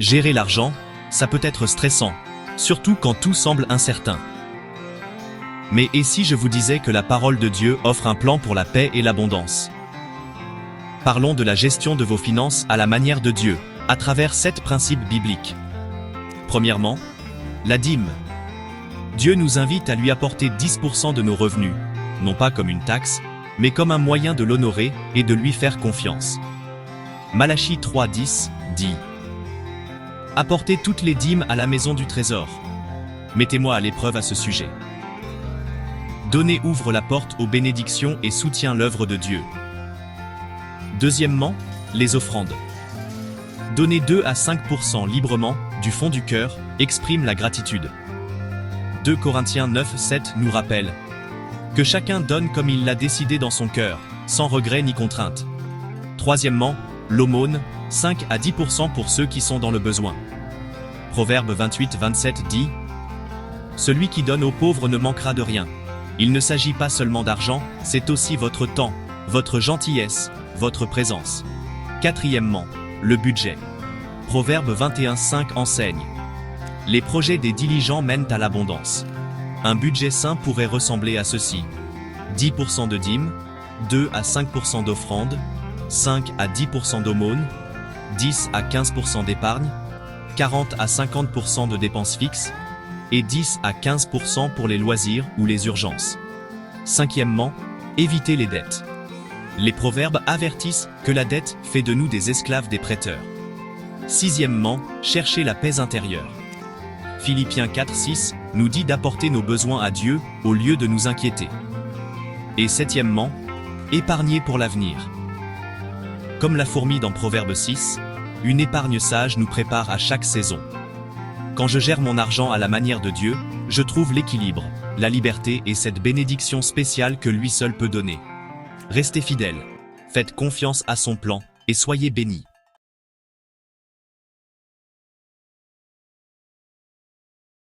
Gérer l'argent, ça peut être stressant, surtout quand tout semble incertain. Mais et si je vous disais que la parole de Dieu offre un plan pour la paix et l'abondance? Parlons de la gestion de vos finances à la manière de Dieu, à travers 7 principes bibliques. Premièrement, la dîme. Dieu nous invite à lui apporter 10% de nos revenus, non pas comme une taxe, mais comme un moyen de l'honorer et de lui faire confiance. Malachie 3:10 dit: apportez toutes les dîmes à la maison du trésor. Mettez-moi à l'épreuve à ce sujet. Donner ouvre la porte aux bénédictions et soutient l'œuvre de Dieu. Deuxièmement, les offrandes. Donner 2 à 5% librement, du fond du cœur, exprime la gratitude. 2 Corinthiens 9:7 nous rappelle que chacun donne comme il l'a décidé dans son cœur, sans regret ni contrainte. Troisièmement, l'aumône, 5 à 10% pour ceux qui sont dans le besoin. Proverbe 28:27 dit: celui qui donne aux pauvres ne manquera de rien. Il ne s'agit pas seulement d'argent, c'est aussi votre temps, votre gentillesse, votre présence. Quatrièmement, le budget. Proverbe 21:5 enseigne: les projets des diligents mènent à l'abondance. Un budget sain pourrait ressembler à ceci: 10% de dîmes, 2 à 5% d'offrandes, 5 à 10% d'aumône, 10 à 15% d'épargne, 40 à 50% de dépenses fixes, et 10 à 15% pour les loisirs ou les urgences. Cinquièmement, évitez les dettes. Les proverbes avertissent que la dette fait de nous des esclaves des prêteurs. Sixièmement, cherchez la paix intérieure. Philippiens 4:6 nous dit d'apporter nos besoins à Dieu au lieu de nous inquiéter. Et septièmement, épargnez pour l'avenir. Comme la fourmi dans Proverbe 6, une épargne sage nous prépare à chaque saison. Quand je gère mon argent à la manière de Dieu, je trouve l'équilibre, la liberté et cette bénédiction spéciale que lui seul peut donner. Restez fidèles, faites confiance à son plan, et soyez bénis.